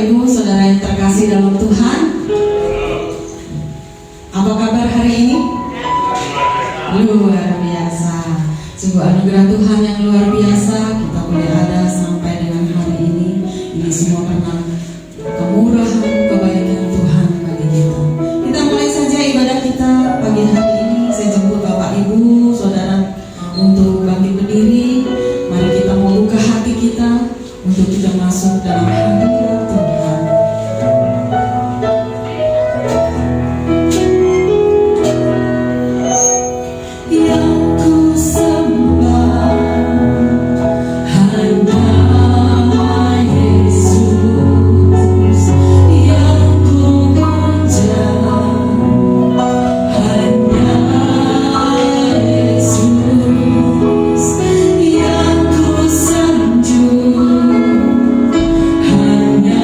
Ibu, Saudara yang terkasih dalam Tuhan. Apa kabar hari ini? Luar biasa. Sebuah anugerah Tuhan yang luar biasa. Kita boleh ada sampai dengan hari ini. Ini semua karena kemurahan, kebaikan Tuhan bagi kita. Kita mulai saja ibadah kita pagi hari ini. Saya jemput Bapak Ibu, Saudara untuk bangkit berdiri. Mari kita membuka hati kita untuk kita masuk dalam hadirat Tuhan. Yang ku sembah hanya Yesus, yang ku puja hanya Yesus, yang ku sanjung hanya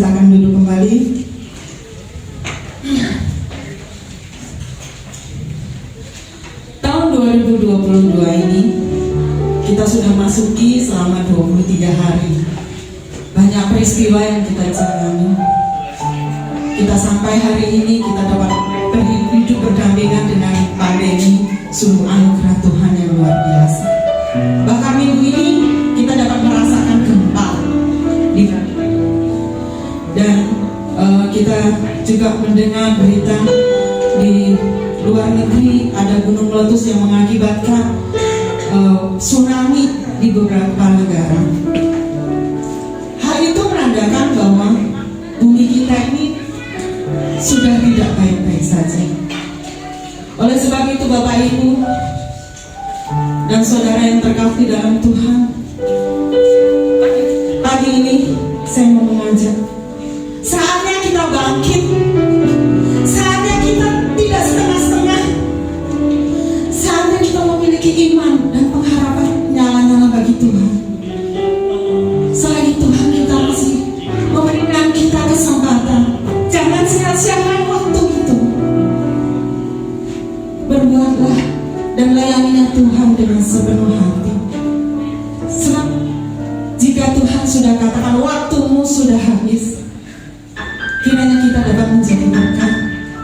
Silakan duduk kembali. Tahun 2022 ini kita sudah masuki selama 23 hari. Banyak peristiwa yang kita jalani. Kita sampai hari ini kita dapat hidup berdampingan dengan pandemi, sungguh anugerah Tuhan yang luar biasa. Bahkan minggu ini kita dapat merasakan gempa dan kita juga mendengar berita di luar negeri ada gunung meletus yang mengakibatkan tsunami di beberapa negara. Hal itu menandakan bahwa bumi kita ini sudah tidak baik-baik saja. Oleh sebab itu Bapak Ibu dan saudara yang terkasih dalam Tuhan, pagi ini saya mau mengajak, saatnya kita bangkit, saatnya kita tidak setengah-setengah, saatnya kita memiliki iman dan pengharapan nyala-nyala bagi Tuhan. Selagi Tuhan kita masih memberikan kita kesempatan, jangan sia-siakan waktu itu. Berbuatlah dan layanilah Tuhan dengan sepenuh hati. Sebab jika Tuhan sudah katakan waktumu sudah habis, kiranya kita dapat menjadi berkat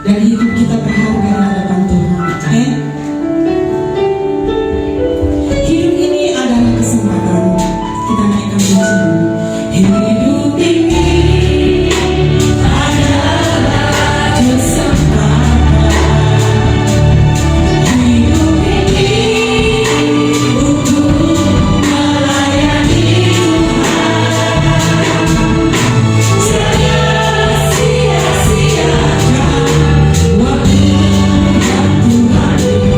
dan hidup kita berharga di hadapan Tuhan. Amin. Hidup ini adalah kesempatan. Kita naikkan puji dulu. Hidup ini adalah kesempatan. Hidup ini untuk melayani Tuhan. Jangan sia-siakan waktu yang Tuhan beri.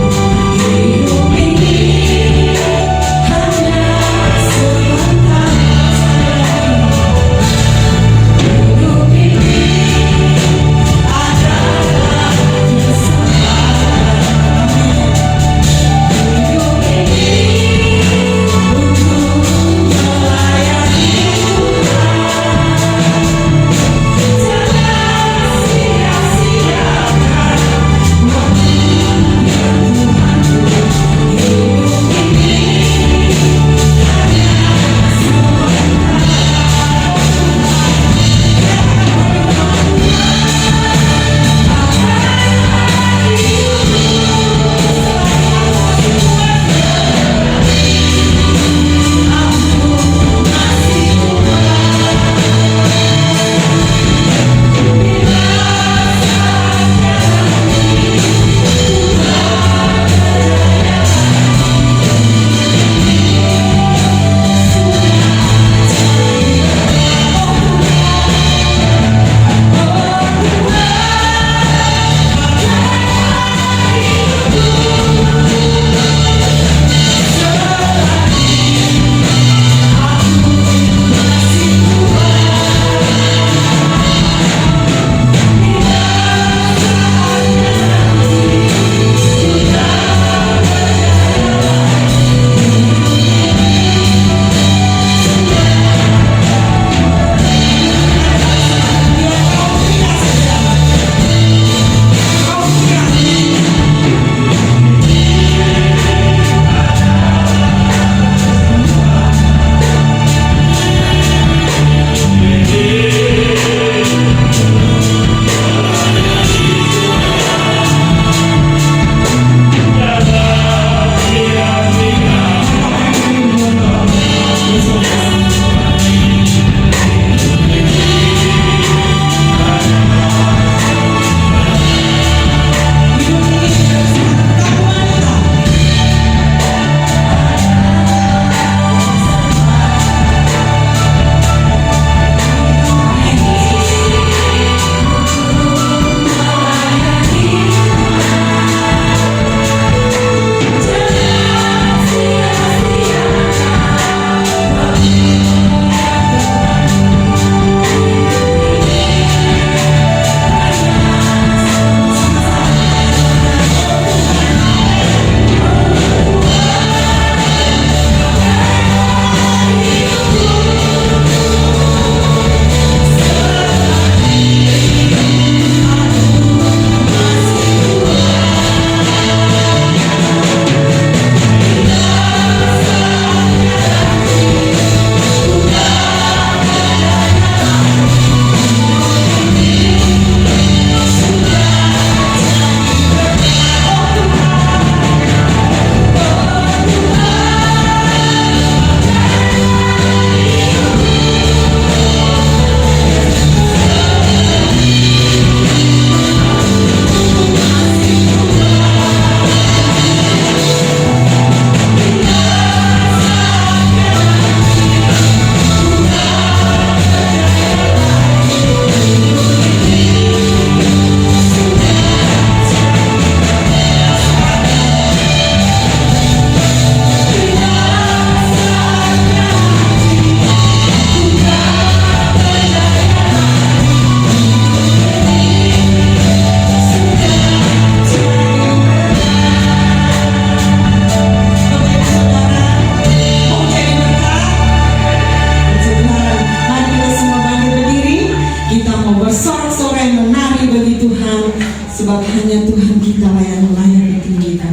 sebab hanya Tuhan kita lah yang layak ditinggikan.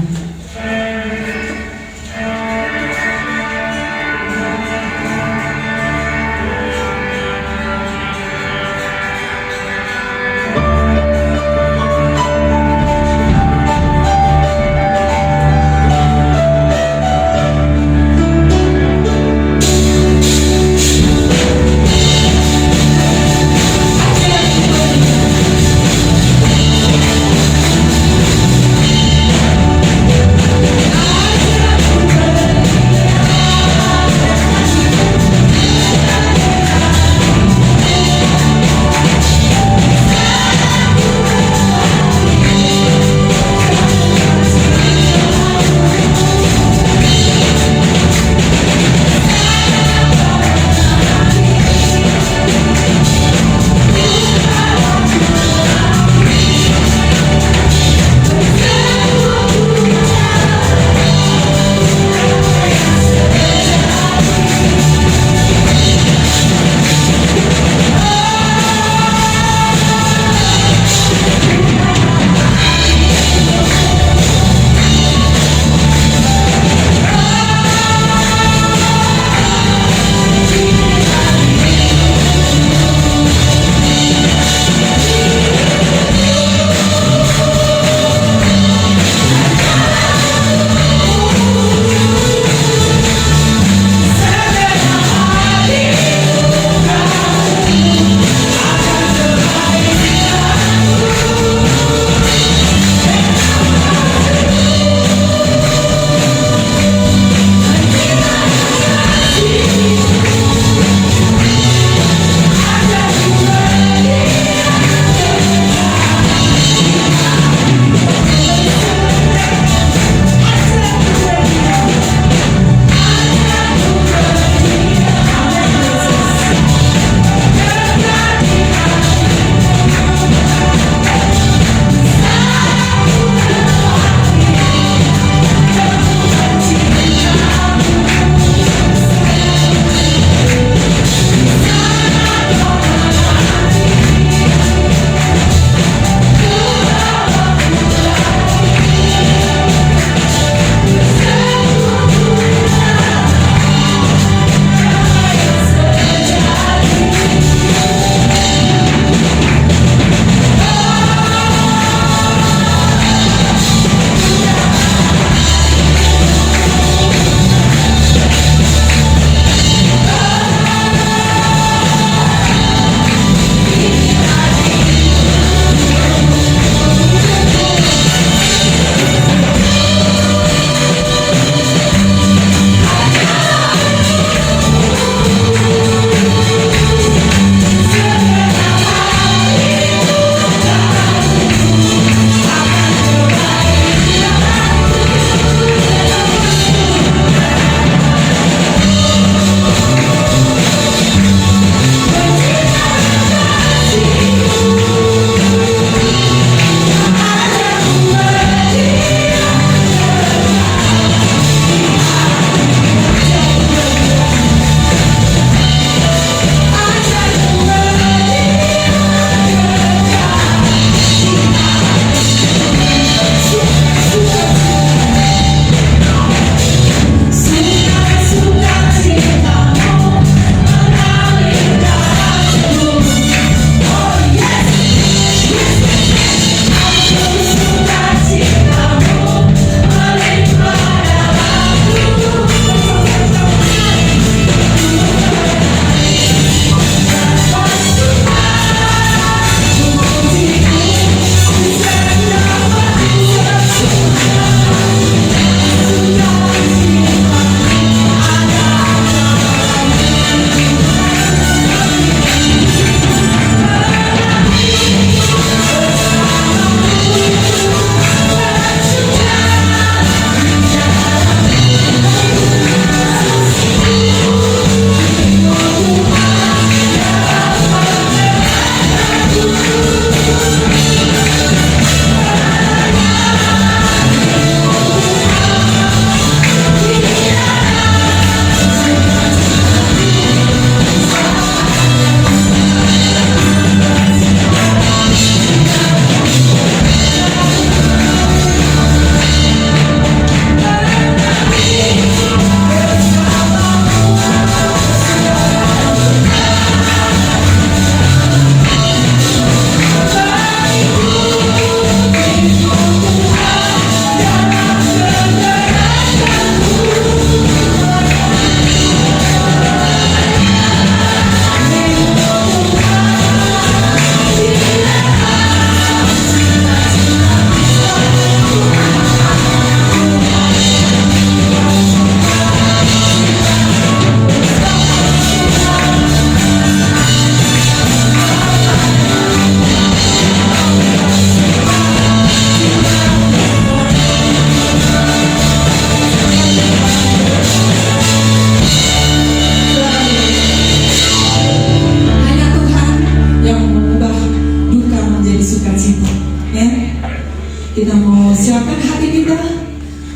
Kita mau siapkan hati kita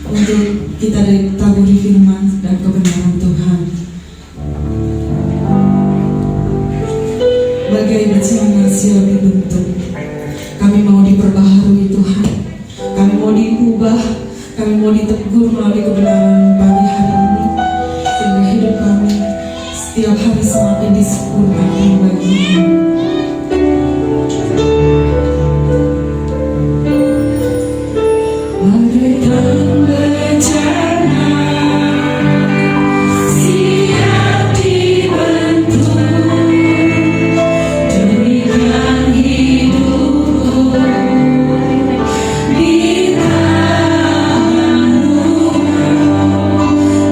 untuk kita ditaburi firman dan kebenaran Tuhan. Bagai bencana lebih bentuk, kami mau diperbaharui Tuhan. Kami mau diubah, kami mau ditegur melalui kebenaran pagi hari ini, sehingga hidup kami setiap hari semakin disempurnakan bagimu. Bagaikan bencana siap dibentuk, demikian hidupku di tangan-Mu,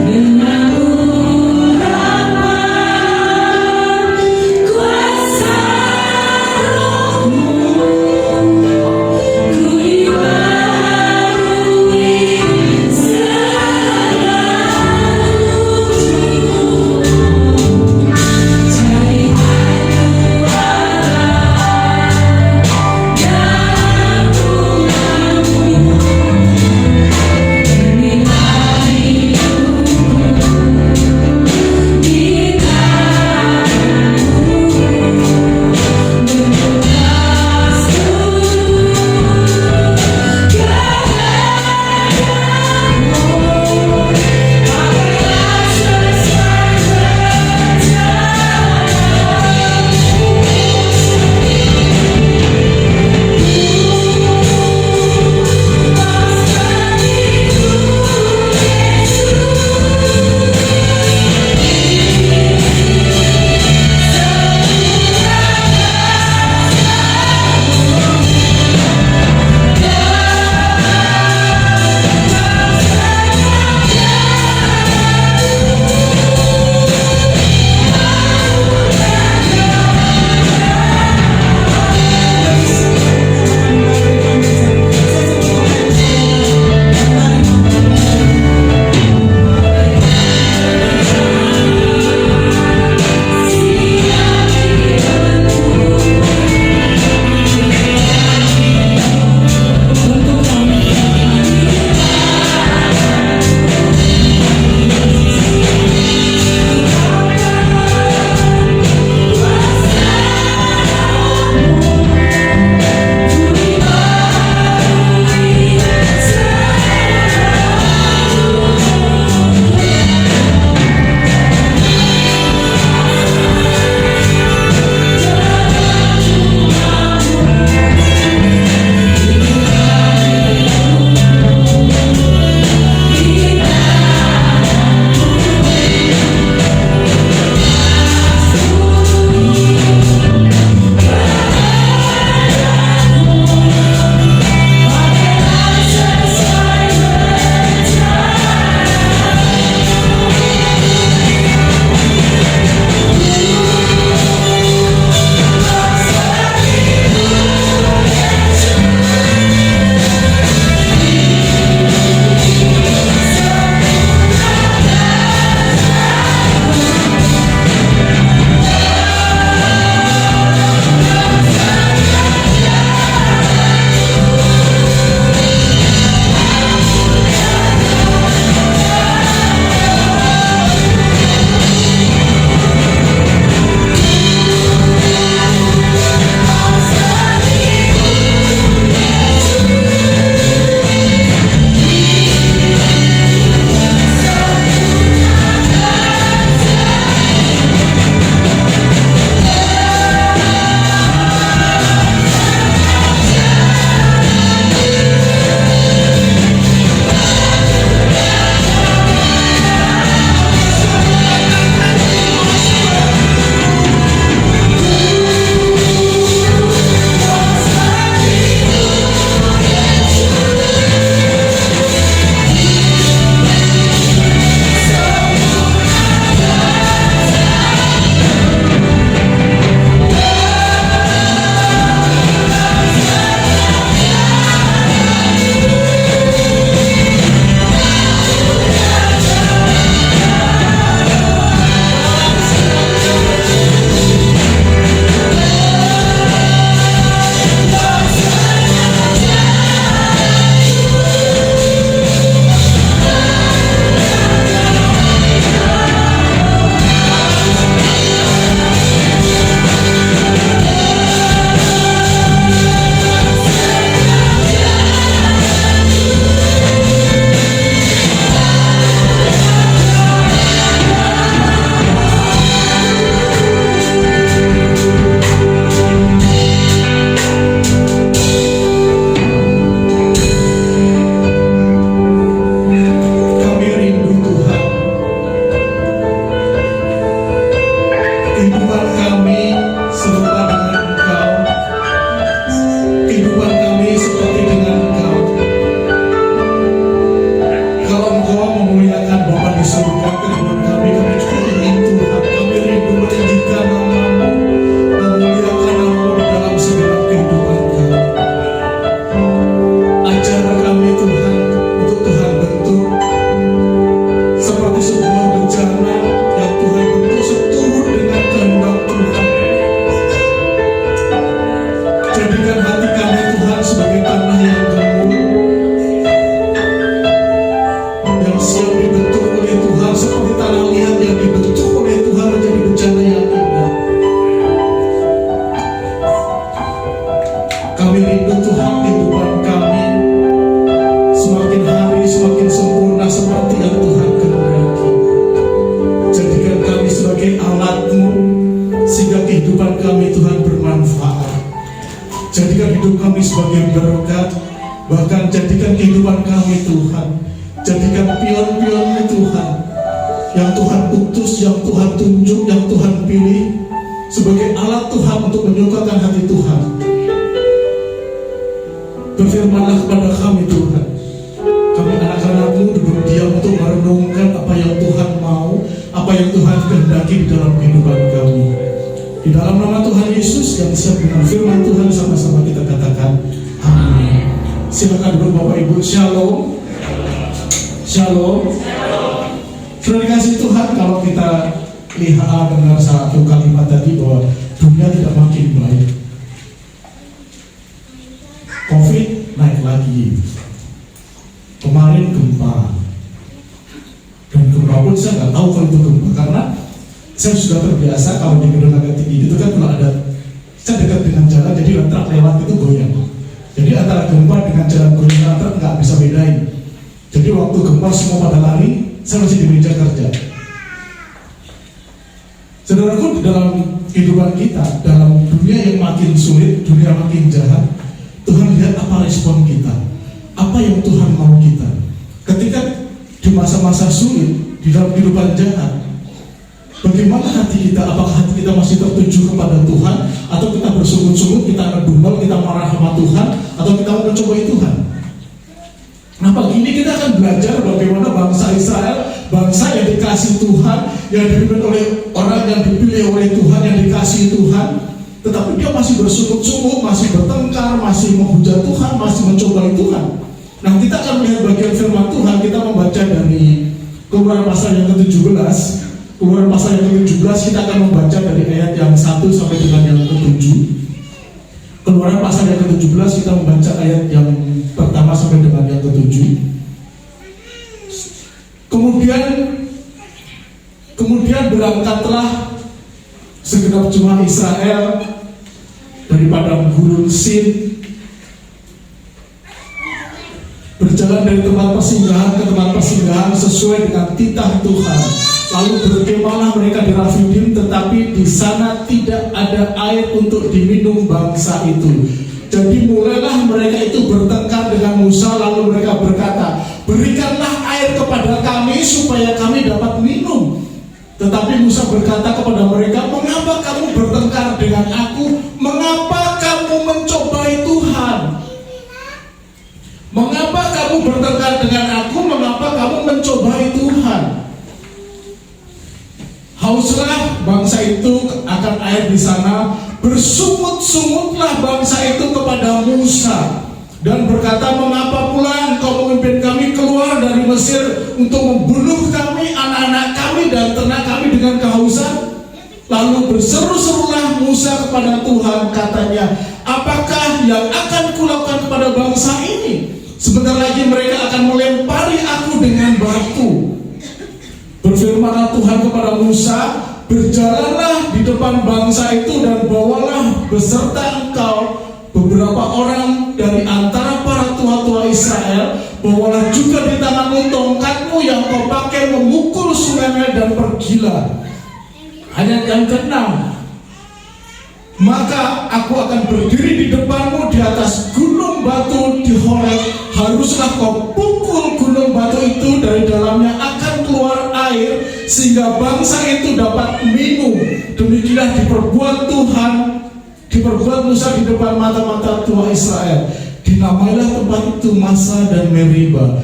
dengan urapan kuasa sebagai tanah yang gembur, yang siap dibentuk oleh Tuhan, seperti tanah liat yang dibentuk oleh Tuhan menjadi bejana yang indah. Kami rindu Tuhan, kehidupan kami semakin hari semakin sempurna seperti yang Tuhan kehendaki. Jadikan kami sebagai alat-Mu, sehingga kehidupan kami Tuhan bermanfaat. Jadikan hidup kami sebagai berkat, bahkan jadikan kehidupan kami Tuhan, jadikan pion-pion-Mu Tuhan, yang Tuhan utus, yang Tuhan tunjuk, yang Tuhan pilih sebagai alat Tuhan untuk menyukakan hati Tuhan. Berfirmanlah kepada kami Tuhan. Kami anak-anak-Mu duduk diam untuk merenungkan apa yang Tuhan mau, apa yang Tuhan kehendaki di dalam kehidupan kami. Di dalam nama Tuhan Yesus yang siap dengan firman Tuhan, sama-sama kita katakan amin. Silakan duduk Bapak Ibu. Shalom. Shalom. Sudah dikasih Tuhan, kalau kita lihat dengar satu kalimat tadi bahwa dunia tidak makin baik. Covid naik lagi. Kemarin gempa. Dan gempa pun saya nggak tahu kalau itu gempa, karena saya sudah terbiasa kalau di gedung agak tinggi itu kan kalau ada, saya dekat dengan jalan, jadi truk lewat itu goyang. Jadi antara gempa dengan jalan goyang truk nggak bisa bedain. Jadi waktu gempa semua pada lari, saya masih di meja kerja. Saudaraku, di dalam kehidupan kita, dalam dunia yang makin sulit, dunia makin jahat, Tuhan lihat apa respon kita, apa yang Tuhan mau kita. Ketika di masa-masa sulit, di dalam kehidupan jahat, bagaimana hati kita? Apakah hati kita masih tertuju kepada Tuhan, atau kita bersungut-sungut, kita ngedumel, kita marah sama Tuhan, atau kita mencobai Tuhan? Nah, pagi ini kita akan belajar bagaimana bangsa Israel, bangsa yang dikasih Tuhan, yang dipimpin oleh orang yang dipilih oleh Tuhan, yang dikasih Tuhan, tetapi dia masih bersungut-sungut, masih bertengkar, masih menghujat Tuhan, masih mencobai Tuhan. Nah, kita akan melihat bagian firman Tuhan. Kita membaca dari Keluaran pasal yang ke-17. Keluaran pasal yang ke-17, kita akan membaca dari ayat yang 1 sampai dengan yang ke-7. Keluaran pasal yang ke-17, kita membaca ayat yang pertama sampai dengan yang ke-7. Kemudian berangkatlah segenap jemaah Israel dari padang gurun Sin, berjalan dari tempat persinggahan ke tempat persinggahan sesuai dengan titah Tuhan. Lalu berkemahlah mereka di Rafidim, tetapi di sana tidak ada air untuk diminum bangsa itu. Jadi mulailah mereka itu bertengkar dengan Musa, lalu mereka berkata, berikanlah air kepada kami supaya kami dapat minum. Tetapi Musa berkata kepada mereka, mengapa kamu bertengkar dengan aku? Mengapa kamu mencobai Tuhan? Mengapa kamu bertengkar dengan aku? Mengapa kamu mencobai Tuhan? Hauslah bangsa itu akan air di sana. Bersungut-sungutlah bangsa itu kepada Musa dan berkata, mengapa pula engkau memimpin kami keluar dari Mesir untuk membunuh kami, anak-anak kami dan ternak kami dengan kehausan? Lalu berseru-serulah Musa kepada Tuhan, katanya, apakah yang akan kulakukan kepada bangsa ini? Sebentar lagi mereka akan melempari aku dengan batu. Berfirmanlah Tuhan kepada Musa, berjalanlah di depan bangsa itu dan bawalah beserta engkau beberapa orang dari antara para tua-tua Israel. Bawalah juga di tanganmu tongkatmu yang kau pakai memukul sungai dan pergilah. Ayat yang ke-6, maka aku akan berdiri di depanmu di atas gunung batu di Horeb. Haruslah kau pukul gunung batu itu, dari dalamnya akan keluar air sehingga bangsa itu dapat minum. Demikianlah diperbuat Tuhan, diperbuat Musa di depan mata-mata tua Israel. Dinamailah tempat itu Masa dan Meriba,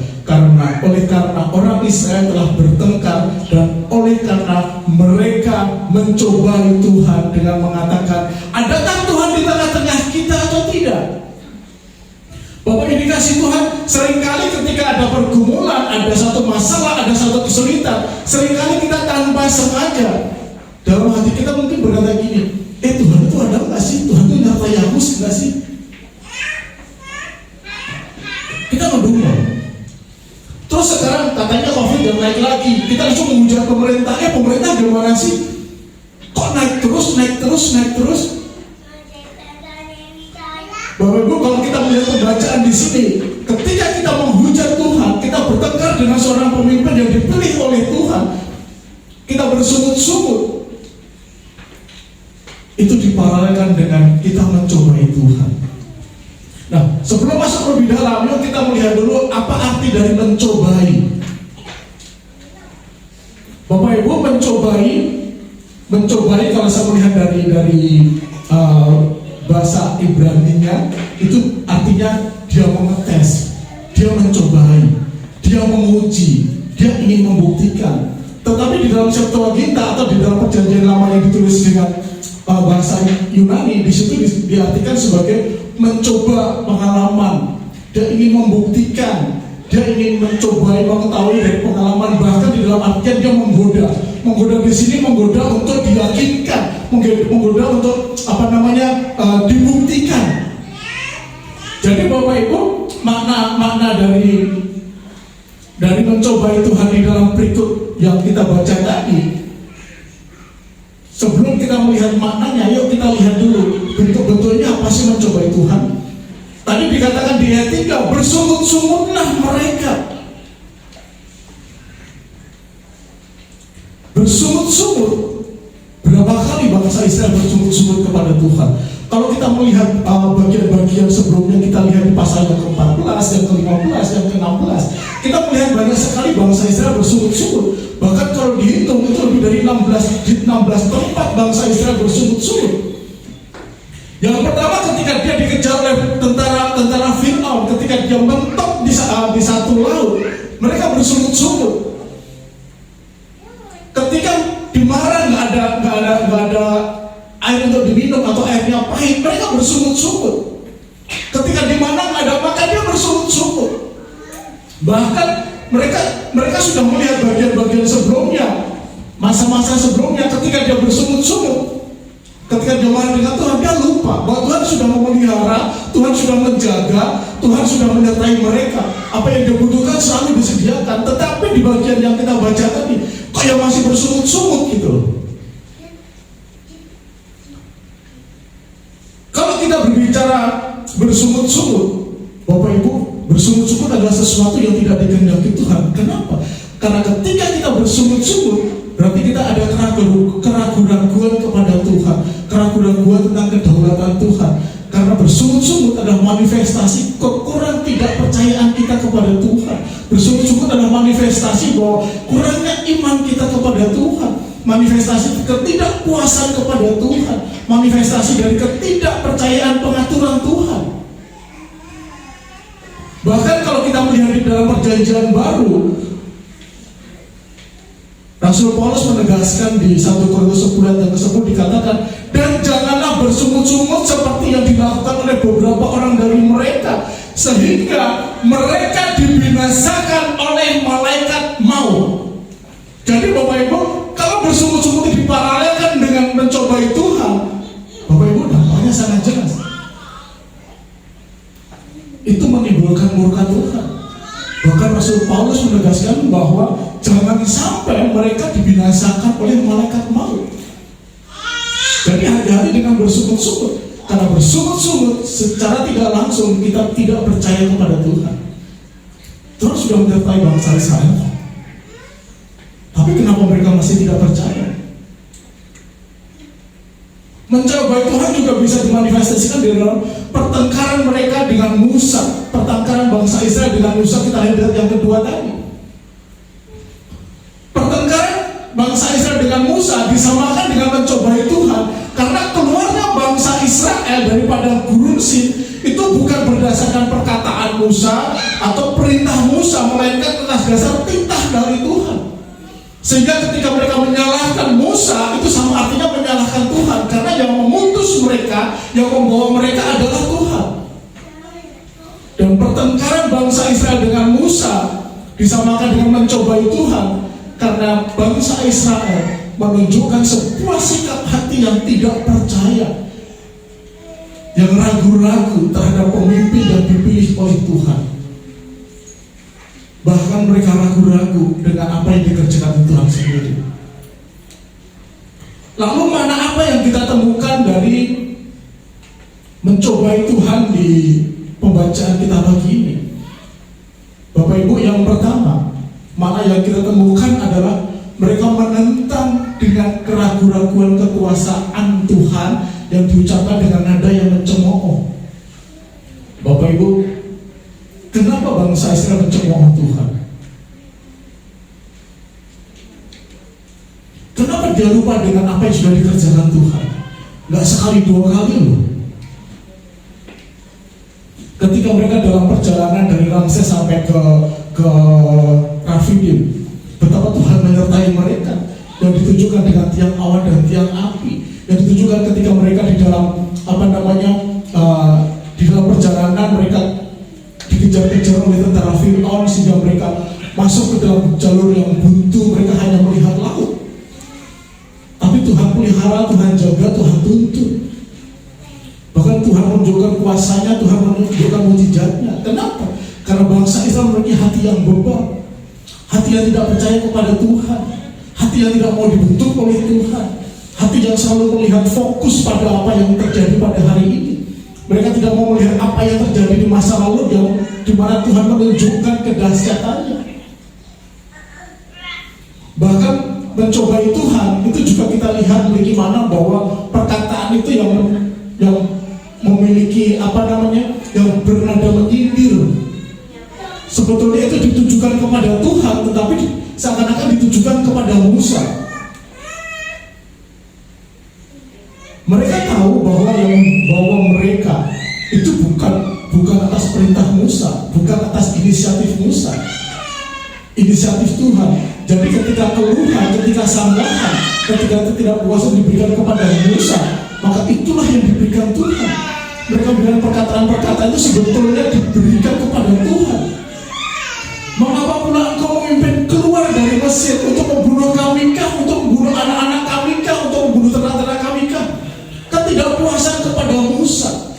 oleh karena orang Israel telah bertengkar dan oleh karena mereka mencobai Tuhan dengan mengatakan, adakah Tuhan di tengah-tengah kita atau tidak? Bapak yang dikasih Tuhan, seringkali ketika ada pergumulan, ada satu masalah, ada satu kesulitan, seringkali kita tanpa sengaja dalam hati kita mungkin berkata gini, Tuhan itu ada nggak sih? Tuhan itu nyata Yakus nggak sih? Kita ngedumel. Terus sekarang katanya COVID udah naik lagi. Kita langsung menghujat pemerintah. Pemerintah gimana sih? Kok naik terus? Bapak Ibu, kalau kita melihat pembacaan di sini, ketika kita menghujat Tuhan, kita bertengkar dengan seorang pemimpin yang dipilih oleh Tuhan, kita bersungut-sungut. Itu diparalelkan dengan kita mencobai Tuhan. Nah, sebelum masuk lebih dalam, yuk kita melihat dulu apa arti dari mencobai. Bapak Ibu, mencobai kalau saya melihat dari bahasa Ibrani-nya, itu artinya dia mengetes, dia mencobai, dia menguji, dia ingin membuktikan. Tetapi di dalam Septuaginta atau di dalam Perjanjian Lama yang ditulis dengan bahasa Yunani, di situ diartikan sebagai mencoba pengalaman. Dia ingin membuktikan, dia ingin mencobai mengetahui dari pengalaman, bahkan di dalam artian dia menggoda. Menggoda di sini menggoda untuk diyakinkan, menggoda untuk dibuktikan. Jadi Bapak Ibu, makna dari mencobai Tuhan di dalam berikut yang kita baca tadi. Sebelum kita melihat maknanya, yuk kita lihat dulu bentuk-bentuknya apa sih mencobai Tuhan. Tadi dikatakan di ayat 3, bersungut-sungutlah mereka. Bersungut-sungut. Berapa kali bangsa Israel bersungut-sungut kepada Tuhan? Kalau kita melihat bagian-bagian sebelumnya, kita lihat di pasal yang ke-14, yang ke-15, yang ke-16, kita melihat banyak sekali bangsa Israel bersungut-sungut. Bahkan kalau dihitung itu lebih dari 16 tempat bangsa Israel bersungut-sungut. Yang pertama, ketika dia dikejar oleh tentara Fir'aun, ketika dia mentok di satu laut, mereka bersungut-sungut. Ketika di Mara nggak ada air untuk diminum atau airnya pahit, mereka bersungut-sungut. Ketika di mana nggak ada makan, dia bersungut-sungut. Bahkan mereka sudah melihat bagian-bagian sebelumnya, masa-masa sebelumnya, ketika dia bersungut-sungut, ketika dia marah dengan Tuhan, dia lupa bahwa Tuhan sudah memelihara, Tuhan sudah menjaga, Tuhan sudah menyertai mereka. Apa yang dia butuhkan selalu disediakan. Tetapi di bagian yang kita baca tadi, kok yang masih bersungut-sungut gitu loh. Kalau kita berbicara bersungut-sungut, Bapak Ibu, bersungut-sungut adalah sesuatu yang tidak dikehendaki Tuhan. Kenapa? Karena ketika kita bersungut-sungut, berarti kita ada keraguan-keraguan kepada Tuhan, keraguan-keraguan tentang kedaulatan Tuhan. Karena bersungut-sungut adalah manifestasi kekurang tidak percayaan kita kepada Tuhan. Bersungut-sungut adalah manifestasi bahwa kurangnya iman kita kepada Tuhan, manifestasi ketidakpuasan kepada Tuhan, manifestasi dari ketidakpercayaan pengaturan Tuhan. Bahkan kalau kita melihat di dalam Perjanjian Baru, Rasul Paulus menegaskan di 1 Korintus 10 ayat yang ke-10 dikatakan, dan janganlah bersungut-sungut seperti yang dilakukan oleh beberapa orang dari mereka, sehingga mereka dibinasakan oleh malaikat maut. Jadi Bapak Ibu, kalau bersungut-sungut diparalelkan dengan mencobai Tuhan, Bapak Ibu, dampaknya sangat jelas. Itu menimbulkan murka Tuhan. Bahkan Rasul Paulus menegaskan bahwa jangan sampai mereka dibinasakan oleh malaikat maut. Jadi hati-hati dengan bersungut-sungut. Karena bersungut-sungut secara tidak langsung kita tidak percaya kepada Tuhan. Tuhan sudah menyertai bangsa Israel, tapi kenapa mereka masih tidak percaya? Mencobai Tuhan juga bisa dimanifestasikan di dalam pertengkaran mereka dengan Musa. Pertengkaran bangsa Israel dengan Musa, kita lihat yang kedua tadi. Pertengkaran bangsa Israel dengan Musa disamakan dengan mencobai Tuhan, karena keluarnya bangsa Israel dari padang gurun Sin itu bukan berdasarkan perkataan Musa atau perintah Musa, melainkan atas dasar titah dari Tuhan. Sehingga ketika mereka menyalahkan Musa, itu sama artinya menyalahkan Tuhan, karena yang memutus mereka, yang membawa mereka adalah Tuhan. Dan pertengkaran bangsa Israel dengan Musa disamakan dengan mencobai Tuhan, karena bangsa Israel menunjukkan sebuah sikap hati yang tidak percaya, yang ragu-ragu terhadap pemimpin yang dipilih oleh Tuhan. Bahkan mereka ragu-ragu dengan apa yang dikerjakan Tuhan sendiri. Lalu mana apa yang kita temukan dari mencobai Tuhan di pembacaan kita pagi ini? Bapak Ibu, yang pertama, mana yang kita temukan adalah mereka menentang dengan keraguan-raguan kekuasaan Tuhan yang diucapkan dengan nada yang mencemooh. Bapak Ibu, kenapa bangsa Israel mencemooh Tuhan? Kenapa dia lupa dengan apa yang sudah dikerjakan Tuhan? Gak sekali dua kali loh. Ketika mereka dalam perjalanan dari Ramses sampai ke Rafidim, betapa Tuhan menyertai mereka, yang ditunjukkan dengan tiang awan dan tiang api, yang ditunjukkan ketika mereka di dalam di dalam perjalanan mereka dikejar-kejar oleh tentara Firaun sehingga mereka masuk ke dalam jalur yang buntu, mereka hanya melihat laut. Tapi Tuhan pelihara, Tuhan jaga, Tuhan tuntun. Bahkan Tuhan menunjukkan kuasanya, Tuhan menunjukkan mujizatnya. Kenapa? Karena bangsa Israel memiliki hati yang bebal, hati yang tidak percaya kepada Tuhan, hati yang tidak mau dibentuk oleh Tuhan, hati yang selalu melihat fokus pada apa yang terjadi pada hari ini. Mereka tidak mau melihat apa yang terjadi di masa lalu yang dimana Tuhan menunjukkan kedahsyatannya. Bahkan mencobai Tuhan itu juga kita lihat bagaimana bahwa perkataan itu yang memiliki yang bernada menyindir. Sebetulnya itu ditujukan kepada Tuhan, tetapi seakan-akan ditujukan kepada Musa. Mereka tahu bahwa mereka itu bukan atas perintah Musa, bukan atas inisiatif Musa, inisiatif Tuhan. Jadi ketika keluhan, ketika sanggahan, ketika ketidakpuasan diberikan kepada Musa, maka itulah yang diberikan Tuhan. Mereka bilang perkataan-perkataan itu sebetulnya diberikan kepada Tuhan. Mengapa pula engkau memimpin keluar dari Mesir untuk membunuh kami kah, untuk membunuh anak-anak kami kah, untuk membunuh ternak-ternak kami kah? Ketidakpuasan kepada Musa.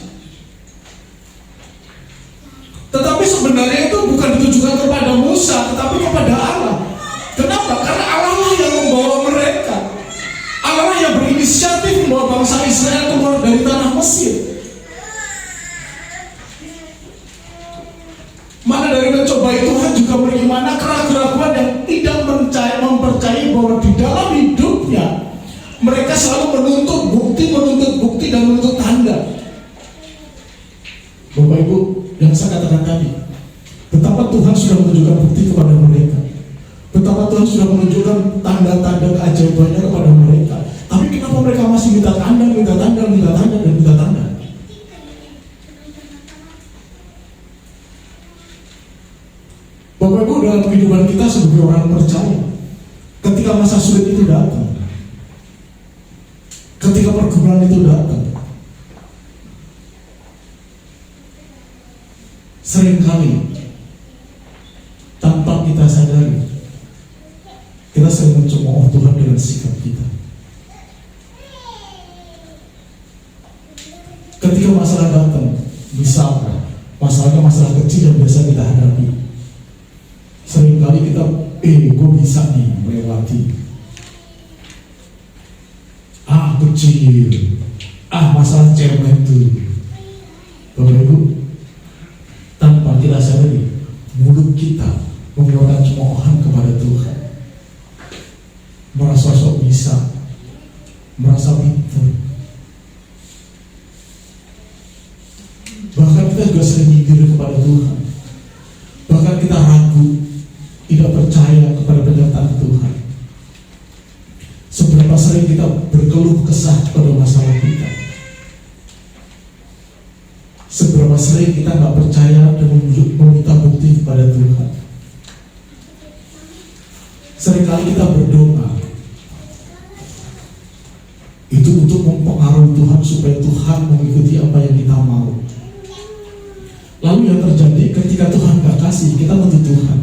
Tetapi sebenarnya itu bukan ditujukan kepada Musa, tetapi kepada Allah. Kenapa? Karena Allah lah yang membawa mereka. Allah lah yang berinisiatif membawa bangsa Israel keluar dari tanah Mesir. Mana dari mencobai Tuhan juga bagaimana keraguan yang tidak mempercayai bahwa di dalam hidupnya mereka selalu menuntut bukti dan menuntut tanda. Bapak Ibu, yang saya katakan tadi, betapa Tuhan sudah menunjukkan bukti kepada mereka, betapa Tuhan sudah menunjukkan tanda-tanda keajaibannya kepada mereka. Tapi kenapa mereka masih minta tanda. Bapak Ibu, dalam kehidupan kita sebagai orang percaya, ketika masa sulit itu datang, ketika pergumulan itu datang, seringkali tanpa kita sadari kita sering mencemooh Tuhan dengan sikap kita. Ketika masalah datang, misalkan masalahnya masalah kecil yang biasa kita hadapi, seringkali kita gue bisa nih melewati. Kecil, masalah cermet tuh. Bapak Ibu, tanpa kita sadari, mulut kita mengeluarkan cemoohan kepada Tuhan, merasa sok bisa, merasa pintar. Bahkan kita juga sering nyindir kepada Tuhan. Bahkan kita ragu, tidak percaya kepada pernyataan Tuhan. Seberapa sering kita berkeluh kesah pada masalah kita. Seberapa sering kita gak percaya dan meminta bukti kepada Tuhan. Seringkali kita berdoa itu untuk mempengaruhi Tuhan supaya Tuhan mengikuti apa yang kita mau. Lalu yang terjadi ketika Tuhan gak kasih, kita menuntut Tuhan.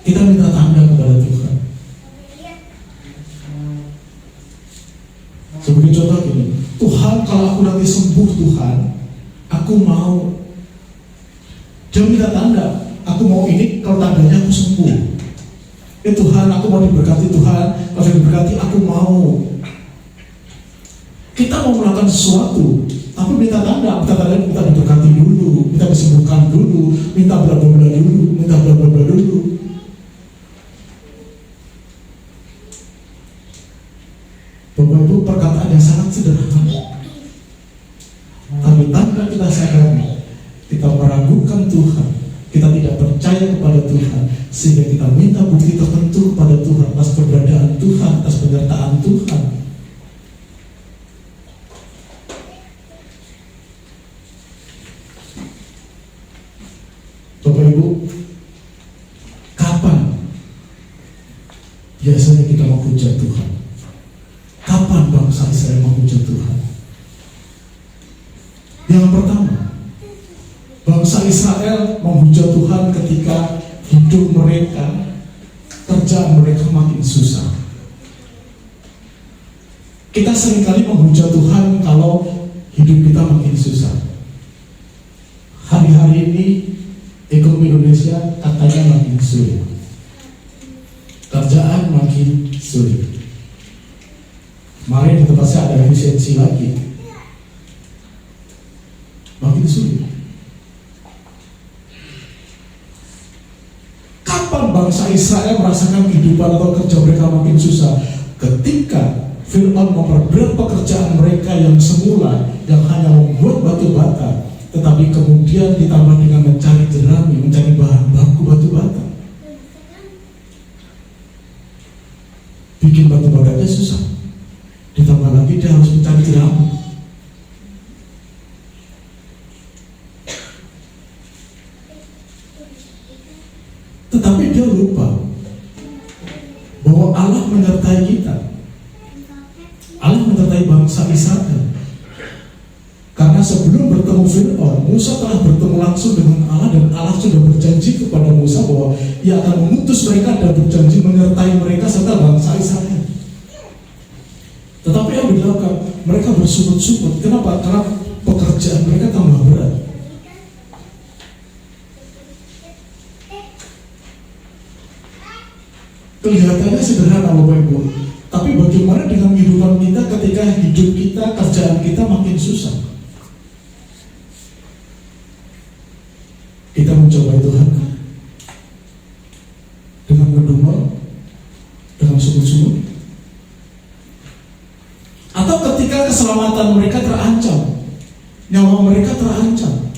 Kita minta tanda kepada Tuhan. Sebagai contoh gini, Tuhan kalau aku nanti sembuh Tuhan, aku mau. Dia minta tanda, aku mau ini, kalau tandanya aku sembuh. Tuhan, aku mau diberkati Tuhan, kalau diberkati aku mau. Kita mau melakukan sesuatu, tapi minta tanda minta diberkati dulu, minta disembuhkan dulu, minta bla bla bla dulu, minta bla bla bla dulu. Bapak Ibu, perkataan yang sangat sederhana, tapi tanpa kita sadari, kita meragukan Tuhan, kita tidak percaya kepada Tuhan, sehingga kita minta bukti tertentu kepada Tuhan atas keberadaan Tuhan, atas penyertaan Tuhan. Bapak Ibu, kapan biasanya kita menghujat Tuhan? Kapan bangsa Israel menghujat Tuhan? Yang pertama, bangsa Israel menghujat Tuhan ketika hidup mereka, kerjaan mereka makin susah. Kita seringkali menghujat Tuhan kalau hidup kita makin susah. Hari-hari ini ekonomi Indonesia katanya makin sulit, kerjaan makin sulit. Kemarin di tempat saya ada efisiensi lagi, makin sulit. Kapan bangsa Israel merasakan kehidupan atau kerja mereka makin susah? Ketika Fir'aun memperberat pekerjaan mereka yang semula, yang hanya membuat batu bata, tetapi kemudian ditambah dengan mencari jerami, mencari bahan baku batu bata, bikin batu batanya susah. Ditambah lagi dia harus mencari jerami. Tetapi dia lupa bahwa Allah menyertai kita. Allah menyertai bangsa Israel. Karena sebelum bertemu Fir'aun, Musa telah bertemu langsung dengan Allah, dan Allah sudah berjanji kepada Musa bahwa Ia akan mengutus mereka dan berjanji menyertai mereka serta bangsa Israel. Tetapi yang dilakukan, mereka bersungut-sungut. Kenapa? Karena pekerjaan mereka tambah berat. Kelihatannya sederhana Bapak Ibu, tapi bagaimana dengan kehidupan kita ketika hidup kita, kerjaan kita makin susah? Kita mencobai Tuhan dengan ngedumel, dengan sungut-sungut, atau ketika keselamatan mereka terancam, nyawa mereka terancam.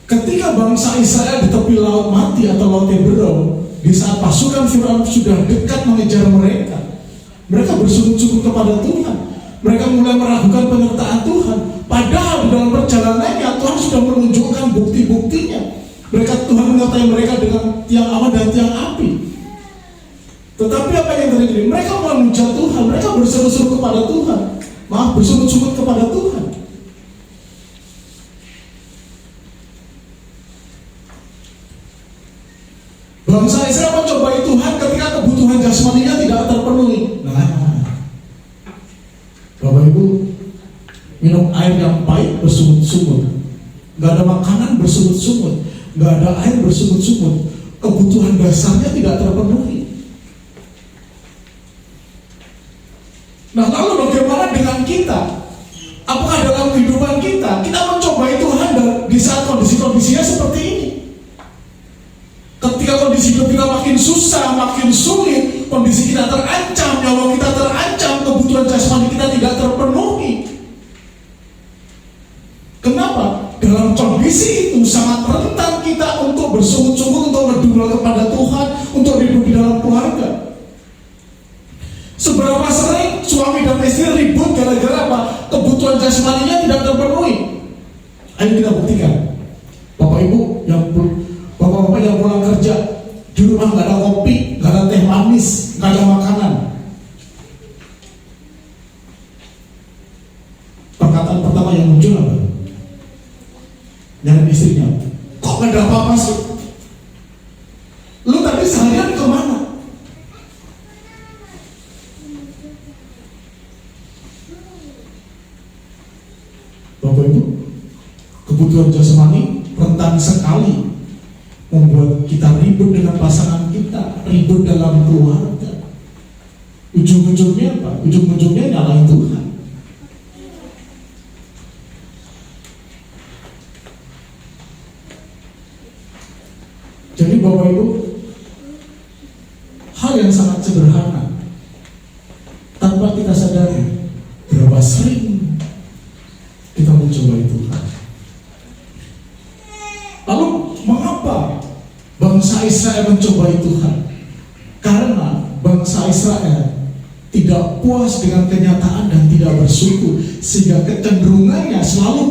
Ketika bangsa Israel di tepi laut mati atau laut Teberau, di saat pasukan Firaun sudah dekat mengejar mereka, mereka bersungut-sungut kepada Tuhan. Mereka mulai meragukan penyertaan Tuhan. Padahal di dalam perjalanannya Tuhan sudah menunjukkan bukti-buktinya. Tuhan menyertai mereka dengan tiang awan dan tiang api. Tetapi apa yang terjadi? Mereka menghujat Tuhan, mereka berseru-seru kepada Tuhan. Bersungut-sungut kepada Tuhan. Bangsa Israel mencobai Tuhan ketika kebutuhan jasmaninya tidak terpenuhi. Bapak Ibu, minum air yang pahit bersungut-sungut, gak ada makanan bersungut-sungut, gak ada air bersungut-sungut, kebutuhan dasarnya tidak terpenuhi. Nah, lalu bagaimana dengan kita? Apakah dalam kehidupan kita mencobai Tuhan di saat kondisi-kondisinya seperti ini? Ketika kondisi hidup kita makin susah, makin sulit, kondisi kita terancam, nyawa kita terancam, kebutuhan jasmani kita tidak terpenuhi. Kenapa? Dalam kondisi itu sangat rentan kita untuk bersungut-sungut, untuk berdumel kepada Tuhan, untuk hidup di dalam keluarga. Seberapa sering suami dan istri ribut gara-gara apa? Kebutuhan jasmaninya tidak terpenuhi. Ayo kita buktikan. Bapak-bapak yang pulang kerja, di rumah nggak ada kopi, nggak ada teh manis, nggak ada makanan. Perkataan pertama yang muncul apa? Nyari istrinya, kok nggak ada apa-apa sih? Lu tadi seharian kemana? Bapak Ibu, kebutuhan jasmani rentan sekali membuat kita ribut dengan pasangan kita, ribut dalam keluarga. Ujung-ujungnya apa? Ujung-ujungnya nyalahin Tuhan. Jadi Bapak Ibu, hal yang sangat sederhana, tanpa kita sadari berapa sering kita mencobai Tuhan. Lalu mengapa bangsa Israel mencobai Tuhan? Karena bangsa Israel tidak puas dengan kenyataan dan tidak bersyukur, sehingga kecenderungannya selalu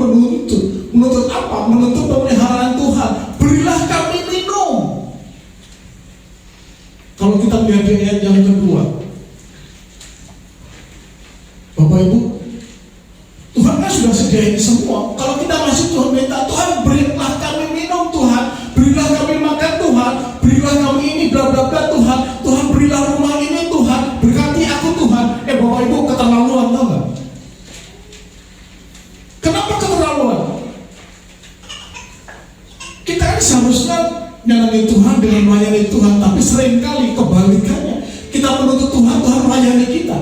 menuntut apa? Menuntut pemeliharaan Tuhan. Berilah kami minum. Kalau kita lihat di ayat yang kedua, Bapak Ibu, Tuhan kan sudah sediain semua. Kalau kita masih Tuhan minta, Tuhan berilah kami minum Tuhan, berilah kami makan Tuhan, berilah kami ini bla bla bla Tuhan, Tuhan berilah rumah ini Tuhan, berkati aku Tuhan. Bapak Ibu, keterlaluan tau gak? Kenapa keterlaluan? Kita kan seharusnya nyalain Tuhan dengan melayani Tuhan, tapi seringkali kebalikannya, kita menuntut Tuhan, Tuhan melayani kita.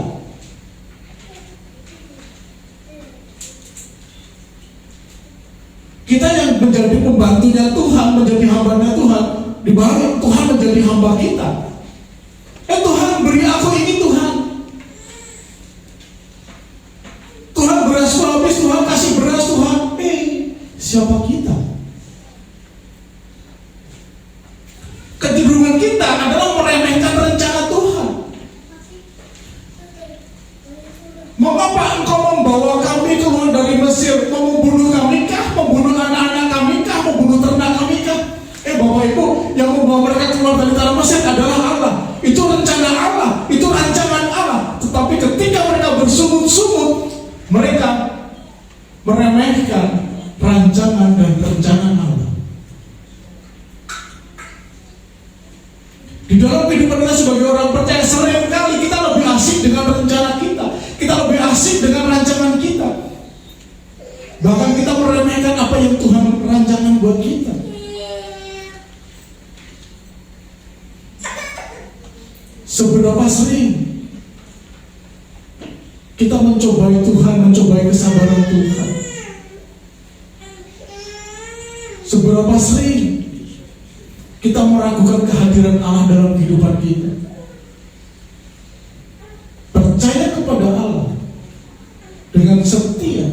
Kita yang menjadi pembantunya Tuhan, menjadi hambanya Tuhan, dibalik Tuhan menjadi hamba kita. Tuhan beri aku ini Tuhan. Tuhan berasku habis, Tuhan kasih beras Tuhan. Siapa kita? Kecenderungan kita adalah meremehkan rencana Tuhan. Mengapa engkau membawa kami keluar dari Mesir? Mau membunuh kami kah? Membunuh anak-anak kami kah? Membunuh ternak kami kah? Bapak Ibu, yang membawa mereka keluar dari tanah Mesir adalah Allah. Itu rencana Allah, itu rancangan Allah. Tetapi ketika mereka bersungut-sungut, mereka meremehkan rancangan dan rencana Allah. Di dalam kehidupan kita sebagai orang percaya, seringkali kita lebih asik dengan rencana kita lebih asik dengan rancangan kita. Bahkan kita meremehkan apa yang Tuhan rancangan buat kita. Seberapa sering kita mencobai Tuhan, mencobai kesabaran Tuhan? Seberapa sering kita meragukan kehadiran Allah dalam kehidupan kita? Percaya kepada Allah dengan setia,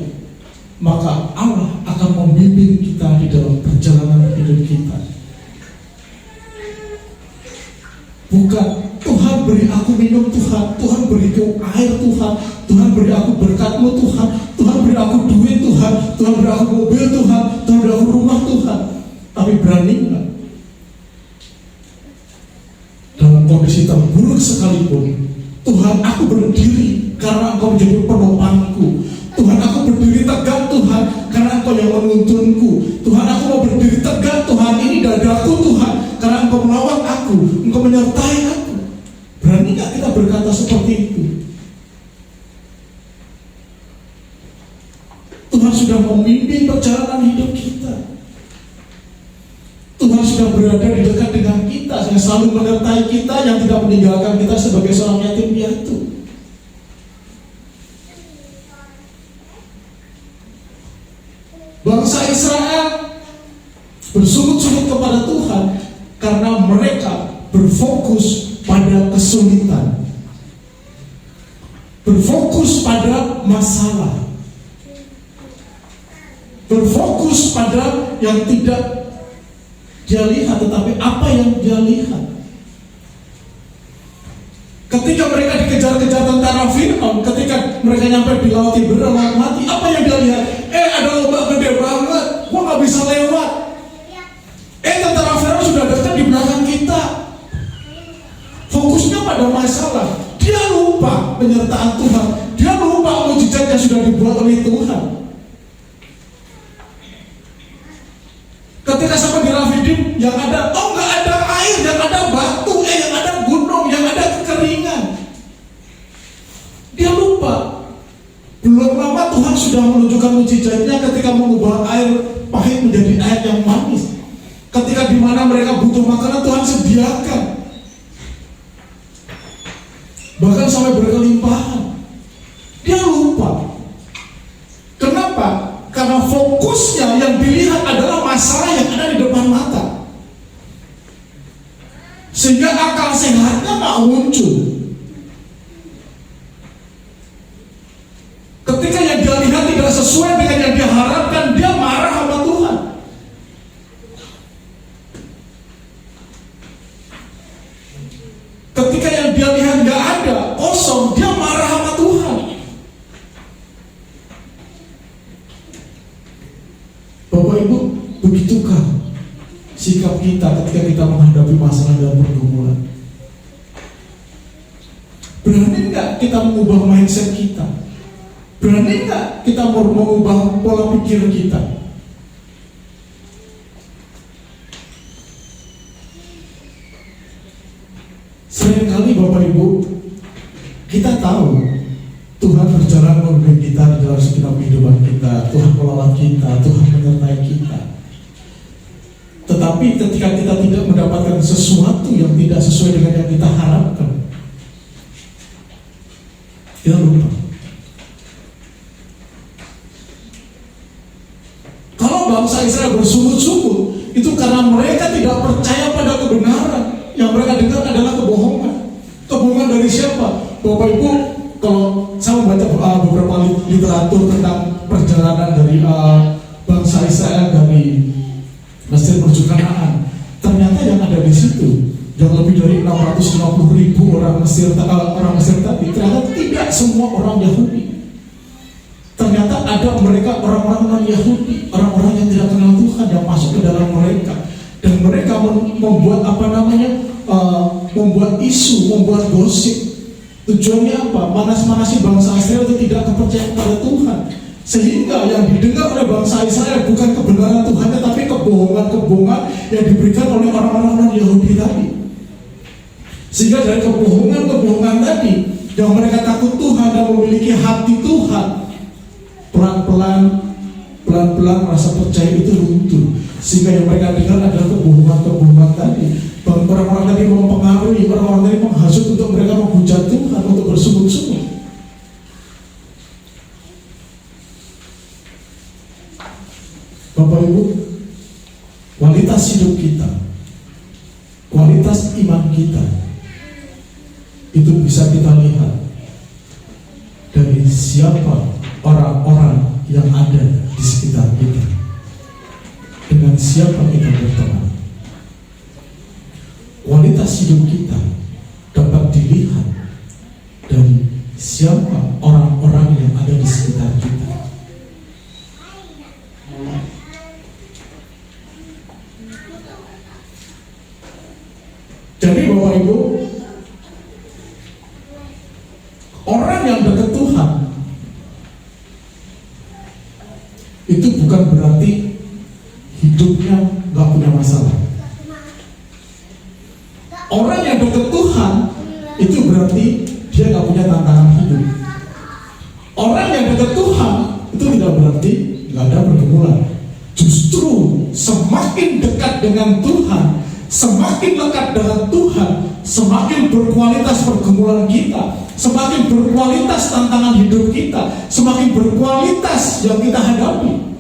maka Allah akan membimbing kita di dalam perjalanan hidup kita. Bukan Tuhan beri aku minum Tuhan, Tuhan beri aku air Tuhan, Tuhan beri aku berkat-Mu Tuhan, Tuhan beri aku duit Tuhan, Tuhan beri aku mobil Tuhan, Tuhan beri aku rumah Tuhan. Tapi berani enggak? Dalam kondisi terburuk sekalipun, Tuhan aku berdiri karena Engkau menjadi penopangku. Tuhan aku berdiri tegak Tuhan karena Engkau yang menuntunku. Tuhan aku mau berdiri tegak Tuhan, ini dadaku Tuhan, karena Engkau melawat aku, Engkau menyertai aku. Berani gak kita berkata seperti itu? Tuhan sudah memimpin perjalanan hidup kita. Tuhan sudah berada di dekat dengan kita, yang selalu menyertai kita, yang tidak meninggalkan kita sebagai seorang yatim piatu. Bangsa Israel bersungut-sungut kepada Tuhan karena mereka berfokus pada kesulitan, berfokus pada masalah, berfokus pada yang tidak dia lihat, tetapi apa yang dia lihat. Ketika mereka dikejar-kejar tentara Fir'aun, ketika mereka nyampe di Laut Tiber, laut mati, apa yang dia lihat? Ada lubang gede banget, gua gak bisa lewat. Tentara Fir'aun sudah dekat di belakang kita. Fokusnya pada masalah. Dia lupa penyertaan Tuhan. Dia lupa mujizat yang sudah dibuat oleh Tuhan. Ketika sampai di Rafidim, yang ada, nggak ada air, yang ada batu, yang ada gunung, yang ada kekeringan. Dia lupa. Belum lama Tuhan sudah menunjukkan mujizatnya ketika mengubah air pahit menjadi ayat yang manis. Ketika di mana mereka butuh makanan, Tuhan sediakan. Bahkan sampai berkelimpahan. Dia lupa. Kenapa? Karena fokusnya yang dilihat adalah masalah yang ada di depan mata. Sehingga akal sehatnya tak muncul. Ketika yang dia lihat tidak sesuai dengan yang dia harapkan, dia marah sama Tuhan. Ketika yang dia lihat gak ada, kosong, dia marah sama Tuhan. Bapak Ibu, begitukah sikap kita ketika kita menghadapi masalah dan pergumulan? Berani nggak kita mengubah mindset kita? Berani nggak kita mengubah pola pikir kita? Seringkali Bapak Ibu, kita tahu Tuhan berjalan memimpin kita di dalam segenap kehidupan kita. Tuhan melawat kita, Tuhan menyertai kita. Tetapi ketika kita tidak mendapatkan sesuatu yang tidak sesuai dengan yang kita harapkan, kita lupa. Kalau bangsa Israel bersungut-sungut, itu karena mereka tidak percaya pada kebenaran. Yang mereka dengar adalah kebohongan. Kebohongan dari siapa? Bapak Ibu, kalau saya membaca beberapa literatur tentang perjalanan dari bangsa Israel dari Mesir menuju Kanaan, ternyata yang ada di situ yang lebih dari 650.000 orang Mesir tadi, ternyata tidak semua orang Yahudi. Ternyata ada mereka orang-orang non-Yahudi, orang-orang yang tidak kenal Tuhan yang masuk ke dalam mereka, dan mereka membuat membuat isu, membuat gosip. Tujuannya apa? Manas-manasi bangsa Israel itu tidak kepercayaan pada Tuhan, sehingga yang didengar oleh bangsa Israel bukan kebenaran Tuhan, tetapi kebohongan-kebohongan yang diberikan oleh orang-orang non-Yahudi tadi. Sehingga dari kebohongan-kebohongan tadi yang mereka takut Tuhan dan memiliki hati Tuhan, pelan-pelan rasa percaya itu runtuh. Sehingga yang mereka dengar adalah kebohongan-kebohongan tadi. Orang-orang tadi mempengaruhi, orang-orang tadi menghasut untuk mereka menghujat Tuhan, untuk bersungut-sungut. Bapak Ibu, kualitas hidup kita, kualitas iman kita, itu bisa kita lihat dari siapa orang-orang yang ada di sekitar kita, dengan siapa kita berteman. Kualitas hidup kita dapat dilihat dari siapa orang-orang yang ada di sekitar kita. Jadi Bapak Ibu, orang yang dekat Tuhan itu bukan berarti hidupnya gak punya masalah. Orang yang dekat Tuhan itu berarti dia gak punya tantangan hidup. Orang yang dekat Tuhan itu tidak berarti gak ada pergumulan. Justru semakin dekat dengan Tuhan, semakin lekat dengan Tuhan, semakin berkualitas pergumulan kita, semakin berkualitas tantangan hidup kita, semakin berkualitas yang kita hadapi.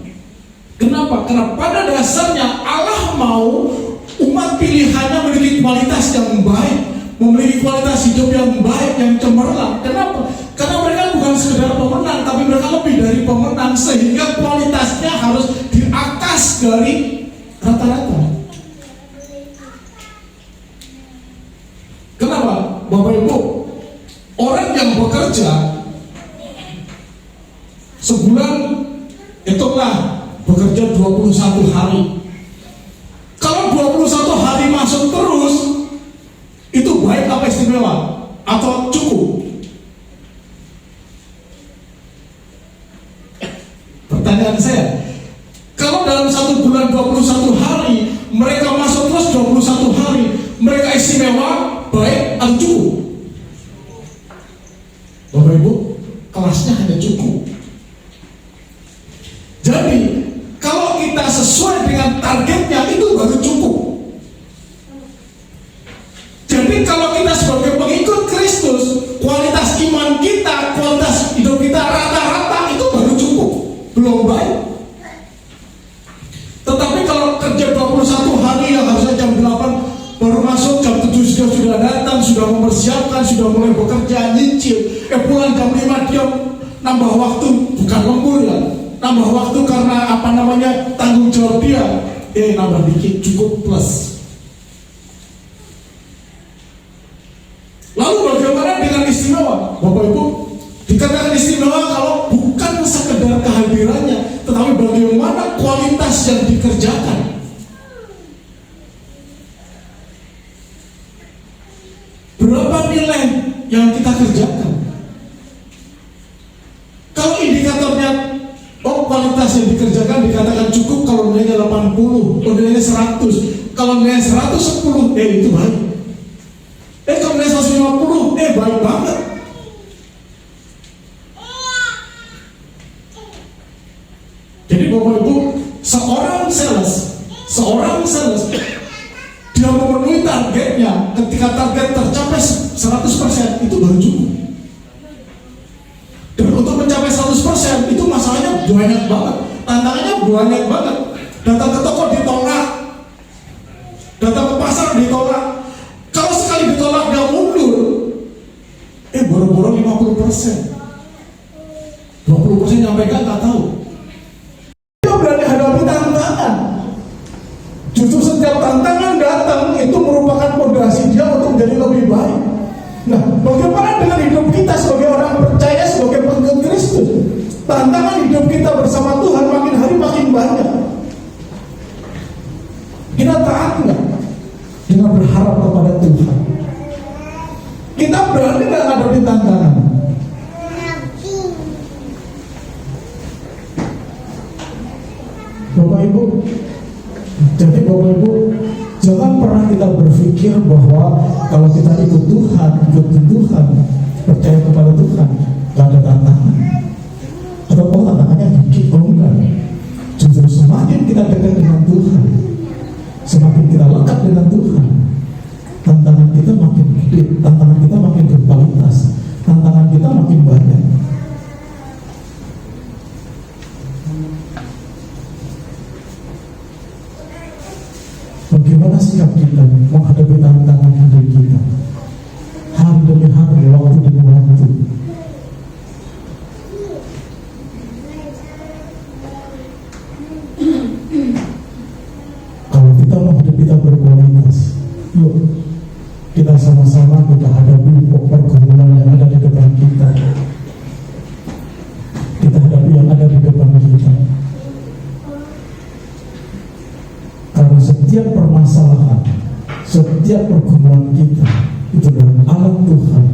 Kenapa? Karena pada dasarnya Allah mau umat pilihannya memiliki kualitas yang baik, memiliki kualitas hidup yang baik, yang cemerlang. Kenapa? Karena mereka bukan sekedar pemenang, tapi mereka lebih dari pemenang, sehingga kualitasnya harus di atas dari rata-rata. Kenapa? Bapak Ibu, orang yang bekerja sebulan, hitunglah bekerja 21 hari. Kalau 21 hari masuk terus, itu baik apa istimewa? Atau cukup? Pertanyaan saya, kalau dalam satu bulan 21 hari mereka masuk terus 21 hari, mereka istimewa, baik atau cukup? Bapak Ibu, kelasnya hanya cukup. Jadi kalau kita sesuai targetnya itu baru cukup. Jadi kalau kita sebagai pengikut Kristus, kualitas iman kita, kualitas hidup kita rata-rata itu baru cukup, belum baik. Tetapi kalau kerja 21 hari yang harusnya jam 8 baru masuk, jam 7 sudah datang, sudah mempersiapkan, sudah mulai bekerja, nyicil, pulang jam 5 dia nambah waktu, bukan lembur ya, nambah waktu karena tanggung jawab dia, nambah dikit, cukup plus. Lalu bagaimana dengan istimewa? Bapak Ibu, dikatakan istimewa kalau bukan sekedar kehadirannya, tetapi bagaimana kualitas yang dikerjakan. Berapa nilai yang kita kerjakan? Kalau indikatornya, kualitas yang dikerjakan dikatakan cukup kalau nilainya 80, nilainya 100. Kalau nilainya 110, itu baik. Kalau nilainya 150, baik banget. Jadi Bapak Ibu, seorang sales dia memenuhi targetnya. Ketika target tercapai 100%, itu baru cukup. Dan untuk mencapai 100% itu masalahnya banyak banget, tantangannya banyak banget. Datang ke toko ditolak, datang ke pasar ditolak. Kalau sekali ditolak dia mundur, boro-boro 50%, 20% nyampe nggak tahu. Dia berani hadapi tantangan. Justru setiap tantangan datang itu merupakan fondasi dia untuk menjadi lebih baik. Nah, bagaimana dengan hidup kita sebagai orang percaya, sebagai pengikut Kristus? Tantangan hidup kita bersama Tuhan makin hari makin banyak. Kita taat nggak dengan berharap kepada Tuhan? Kita berani nggak menghadapi tantangan? Bapak Ibu, jadi Bapak Ibu, jangan pernah kita berpikir bahwa kalau kita ikut Tuhan, percaya kepada Tuhan, gak ada tantangan. Atau tantangannya dikit, enggak. Justru semakin kita dekat dengan Tuhan, semakin kita lekat dengan Tuhan, tantangan kita makin gede, tantangan kita makin berkualitas, tantangan kita makin banyak. Bagaimana sikap kita menghadapi tantangan hidup kita? Hari demi hari, waktu demi waktu. Kalau kita menghadapi kita berkualitas, yuk kita sama-sama kita hadapi pergumulan yang ada di depan kita. Kita hadapi yang ada di depan kita. Karena setiap permasalahan, setiap pergumulan kita itu adalah alat Tuhan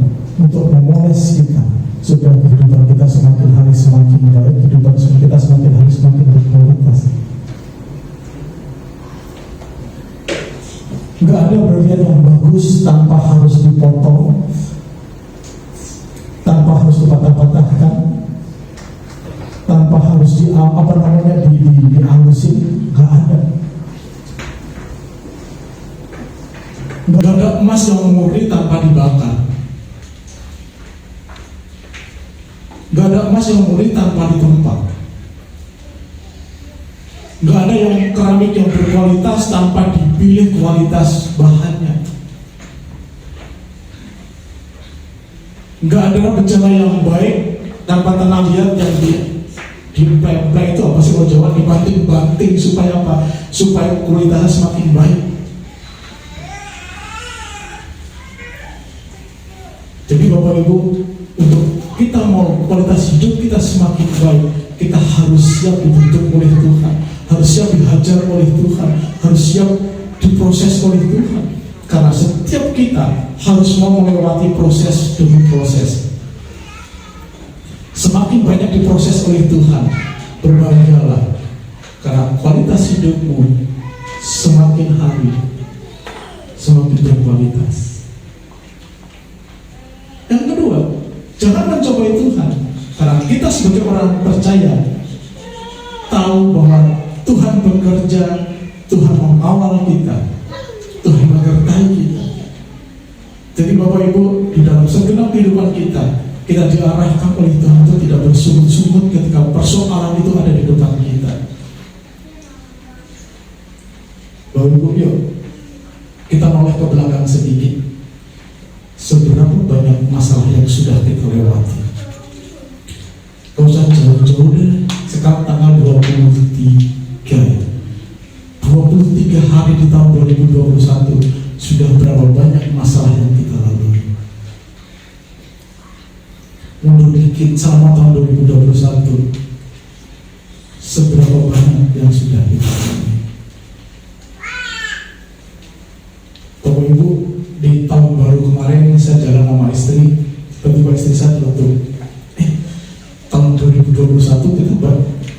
untuk memoles kita supaya kehidupan kita semakin hari semakin baik, kehidupan kita semakin hari semakin berkualitas. Gak ada bagian yang bagus tanpa harus dipotong, tanpa harus dipatah-patahkan, tanpa harus dihalusin. Gak ada. Gak ada emas yang murni tanpa dibakar. Gak ada emas yang murni tanpa ditempa. Gak ada yang keramik yang berkualitas tanpa dipilih kualitas bahannya. Gak ada bencana yang baik tanpa tanah liat yang dipempel itu apa sih kalau Jawa, dibanting-banting supaya apa? Supaya kualitasnya semakin baik. Jadi Bapak Ibu, untuk kita mau kualitas hidup kita semakin baik, kita harus siap dibentuk oleh Tuhan, harus siap dihajar oleh Tuhan, harus siap diproses oleh Tuhan. Karena setiap kita harus mau melewati proses demi proses. Semakin banyak diproses oleh Tuhan, berbahagialah, karena kualitas hidupmu semakin hari semakin berkualitas. Yang kedua, jangan mencobai Tuhan, karena kita sebagai orang percaya tahu bahwa Tuhan bekerja Tuhan mengawal kita, Tuhan menyertai kita. Jadi Bapak Ibu, di dalam segenap kehidupan kita diarahkan oleh Tuhan untuk tidak bersungut-sungut ketika persoalan itu ada di depan kita. Bapak Ibu, yuk kita noleh ke belakang sedikit. Seberapa banyak masalah yang sudah kita lewati? Gak usah jauh-jauh deh. Sekarang tanggal 23 hari di tahun 2021, sudah berapa banyak masalah yang kita lalui? Mundur dikit selama tahun 2021, seberapa banyak yang sudah kita lalui? Bapak Ibu, di tahun baru kemarin saya jalan sama istri, tiba-tiba istri saya tuh, tahun 2021 kita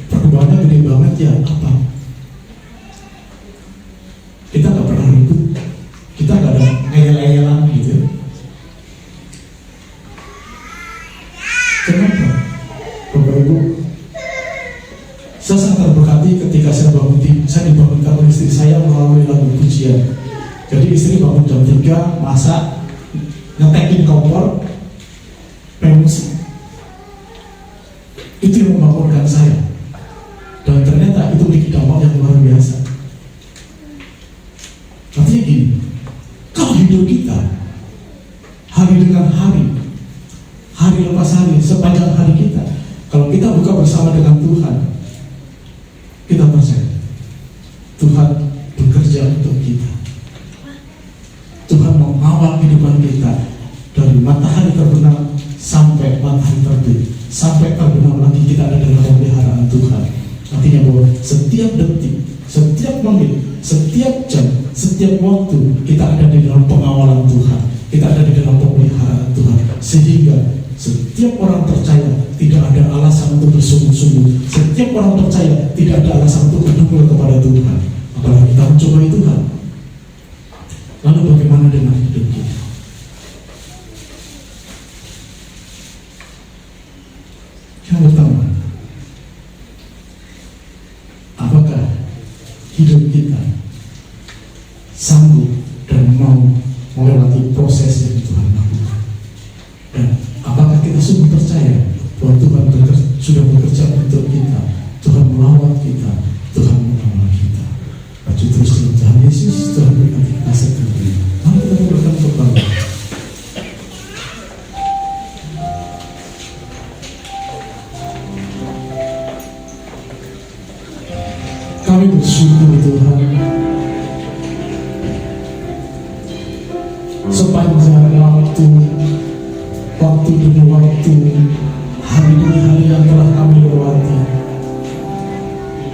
perkembangannya gede banget ya, apa? Kita nggak pernah ribut, kita nggak ada ngeyel-ngeyelan gitu. Kenapa? Bapak Ibu, saya sangat terberkati ketika saya dibangunkan oleh istri saya melalui lagu pujian. Jadi istri bangun jam 3, masak, ngetekin kompor, main musik. Itu yang membangunkan saya. Dan ternyata itu memiliki dampak yang luar biasa. Artinya gini, kalau hidup kita hari dengan hari lepas hari, sepanjang hari kita, kalau kita buka bersama dengan Tuhan, kita percaya Tuhan bekerja untuk kita. Tuhan mengawal kehidupan kita dari matahari terbenam sampai matahari terbit, sampai terbenam lagi kita ada dalam pemeliharaan Tuhan. Artinya bahwa setiap detik, setiap menit, setiap jam, setiap waktu kita ada di dalam pengawalan Tuhan, kita ada di dalam pemeliharaan Tuhan, sehingga setiap orang percaya tidak ada alasan untuk bersungguh-sungguh. Setiap orang percaya tidak ada alasan untuk berdumel kepada Tuhan, apalagi kita mencobai Tuhan. Lalu bagaimana dengan hidup kita? Yang pertama, apakah hidup kita sanggup dan mau melewati proses yang Tuhan lakukan? Dan apakah kita sungguh percaya bahwa Tuhan sudah bekerja untuk kita, Tuhan melawat kita, Tuhan mengawal kita? Maju terus dalam Tuhan Yesus, Tuhan berkati kita sekali. Mari kita berkata kepada kami bersyukur Tuhan, sepanjang waktu demi waktu, hari demi hari yang telah kami lewati,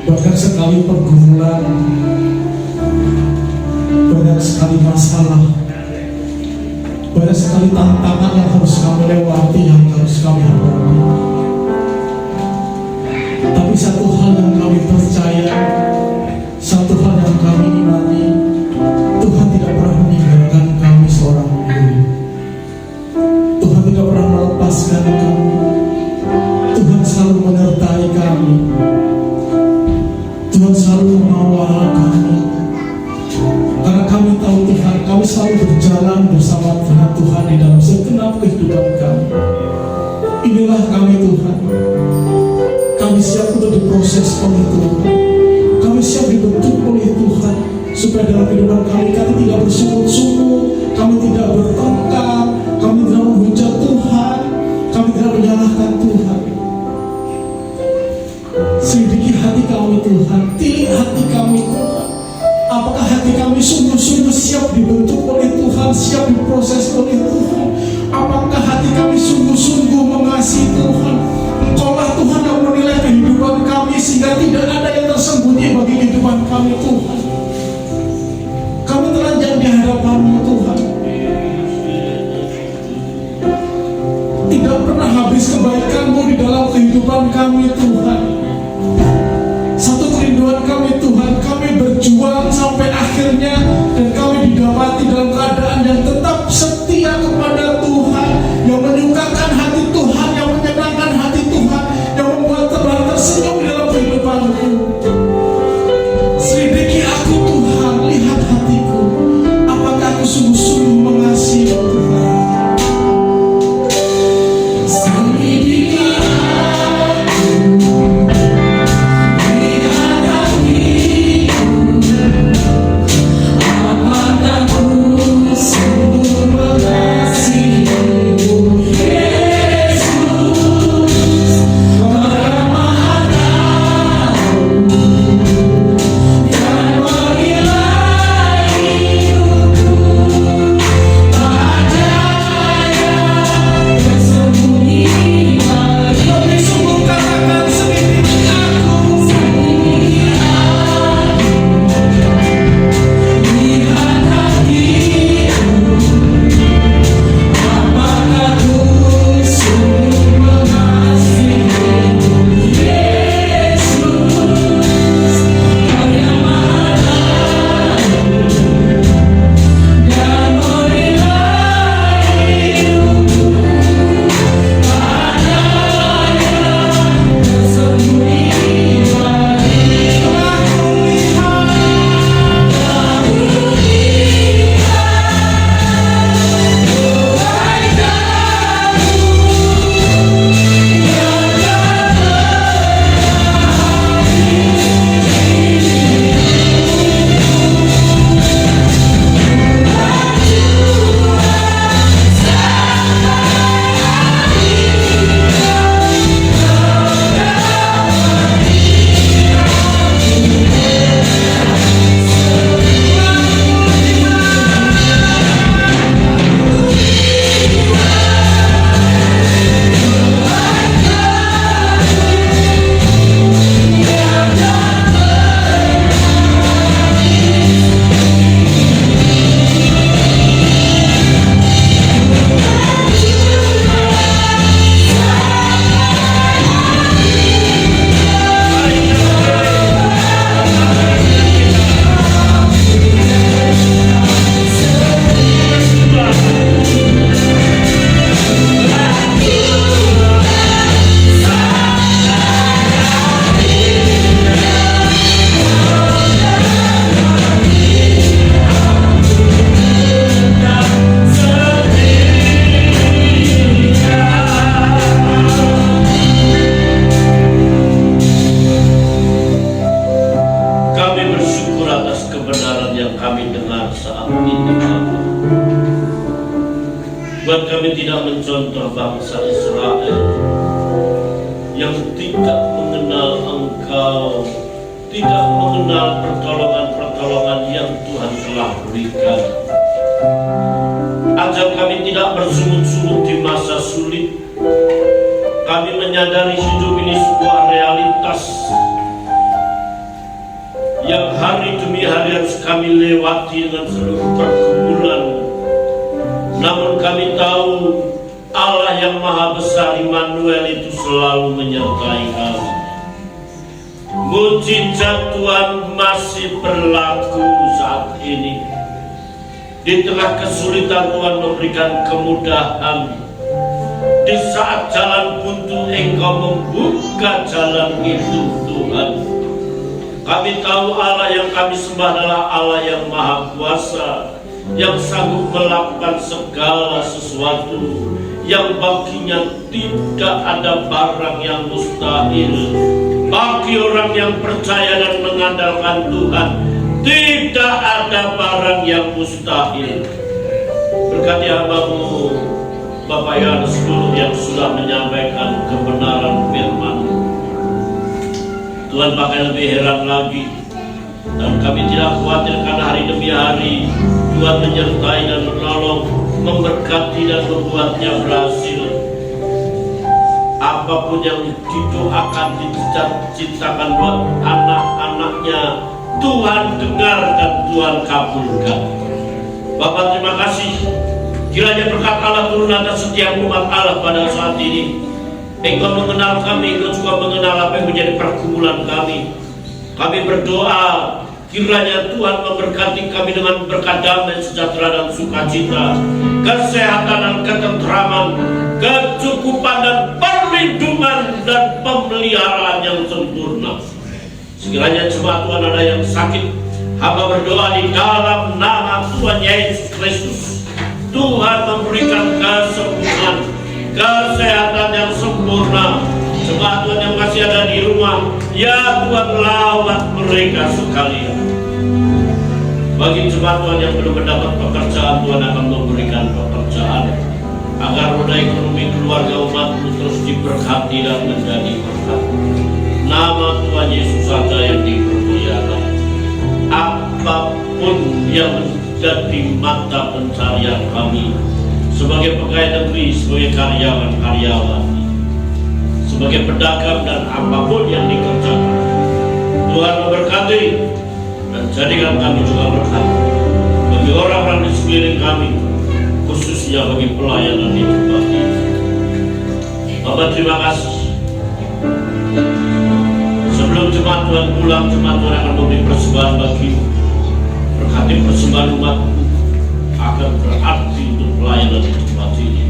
banyak sekali pergumulan, banyak sekali masalah, banyak sekali tantangan yang harus kami lewati, yang harus kami hadapi. Tapi satu hal yang kami percaya, satu hal yang kami imani, Tuhan tidak pernah meninggalkan kami seorang diri. Tuhan tidak pernah melepaskan kami. Tuhan selalu menyertai kami. Tuhan selalu mengawal kami. Karena kami tahu Tuhan, kami selalu berjalan bersama dengan Tuhan di dalam segenap kehidupan kami. Inilah kami Tuhan. Kami siap untuk diproses oleh Tuhan. Kami siap dibentuk oleh Tuhan, supaya dalam kehidupan kami tidak bersungut-sungut, kami tidak bertengkar, kami tidak menghujat Tuhan, kami tidak menyalahkan Tuhan. Selidiki hati kami Tuhan, tilik hati kami Tuhan. Apakah hati kami sungguh-sungguh siap dibentuk oleh Tuhan, siap diproses oleh Tuhan? Apakah hati kami sungguh-sungguh mengasihi Tuhan? Engkaulah Tuhan yang menilai kehidupan kami, sehingga tidak ada yang tersembunyi bagi kehidupan kami Tuhan. Kami telanjang di hadapan-Mu Tuhan. Tidak pernah habis kebaikan-Mu di dalam kehidupan kami Tuhan. Satu kerinduan kami Tuhan, kami berjuang sampai akhirnya, dan kami didapati dalam keadaan yang tetap setia kepada Tuhan, yang menyukakan hati Tuhan, yang menyenangkan hati Tuhan, yang membuat Tuhan tersenyum di dalam kehidupanku. Selidiki aku Buat kami tidak mencontoh bangsa Israel yang tidak mengenal Engkau, tidak mengenal pertolongan-pertolongan yang Tuhan telah berikan. Ajar kami tidak bersungut-sungut di masa sulit. Kami menyadari hidup ini sebuah realitas yang hari demi hari harus kami lewati dengan seluruh pergumulan. Namun kami tahu Allah yang Maha Besar Immanuel itu selalu menyertai kami. Mujizat Tuhan masih berlaku saat ini. Di tengah kesulitan Tuhan memberikan kemudahan. Di saat jalan buntu Engkau membuka jalan itu Tuhan. Kami tahu Allah yang kami sembah adalah Allah yang Maha Kuasa, yang sanggup melakukan segala sesuatu, yang baginya tidak ada barang yang mustahil. Bagi orang yang percaya dan mengandalkan Tuhan, tidak ada barang yang mustahil. Berkati hamba-Mu Bapak Yohanes Guru yang sudah menyampaikan kebenaran firman. Tuhan pakai lebih heran lagi, dan kami tidak khawatir karena hari demi hari Tuhan menyertai dan menolong, memberkati dan membuatnya berhasil. Apapun yang didoakan, diciptakan buat anak-anaknya, Tuhan dengar dan Tuhan kabulkan. Bapak terima kasih. Kiranya berkat Allah turun atas setiap umat Allah pada saat ini. Engkau mengenal kami, Engkau juga mengenal apa yang menjadi pergumulan kami. Kami berdoa kiranya Tuhan memberkati kami dengan berkat damai, sejahtera dan sukacita, kesehatan dan ketentraman, kecukupan dan perlindungan dan pemeliharaan yang sempurna. Sekiranya jemaat Tuhan ada yang sakit, hamba berdoa di dalam nama Tuhan Yesus Kristus, Tuhan memberikan kesembuhan, kesehatan yang sempurna. Jemaat Tuhan yang masih ada di rumah, ya Tuhan lawat mereka sekalian. Bagi jemaat Tuhan yang belum mendapat pekerjaan, Tuhan akan memberikan pekerjaan, agar roda ekonomi keluarga umat-Mu terus diberkati dan menjadi berkat. Nama Tuhan Yesus saja yang dipermuliakan. Apapun yang menjadi mata pencarian kami sebagai pegawai negeri, sebagai karyawan-karyawan, sebagai pedagang dan apapun yang dikerjakan, Tuhan memberkati dan jadikan kami juga berkat bagi orang-orang di sekeliling kami, khususnya bagi pelayanan di tempat ini. Bapak terima kasih. Sebelum jemaat Tuhan pulang, jemaat Tuhan akan memberi persembahan bagi-Mu. Berkati persembahan umat-Mu akan berarti untuk pelayanan di tempat ini.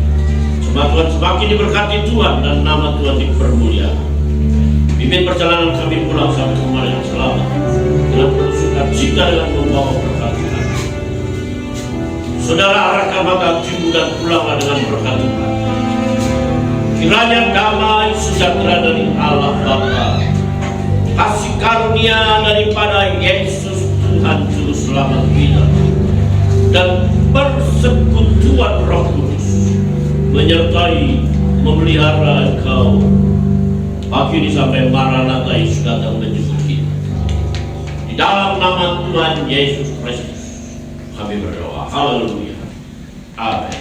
Jemaat Tuhan semakin diberkati Tuhan dan nama Tuhan dipermuliakan. Pimpin perjalanan kami pulang sampai ke rumah dengan selamat, dengan penuh sukacita dengan membawa berkat Tuhan. Saudara arahkan mata hatimu dan pulanglah dengan berkat Tuhan. Kiranya damai sejahtera dari Allah Bapa, kasih karunia daripada Yesus Tuhan Juru Selamat kita, dan persekutuan Roh Kudus menyertai, memelihara engkau pagi ini sampai Maranatha Yesus datang menjemput kita. Di dalam nama Tuhan Yesus Kristus kami berdoa. Haleluya. Amin.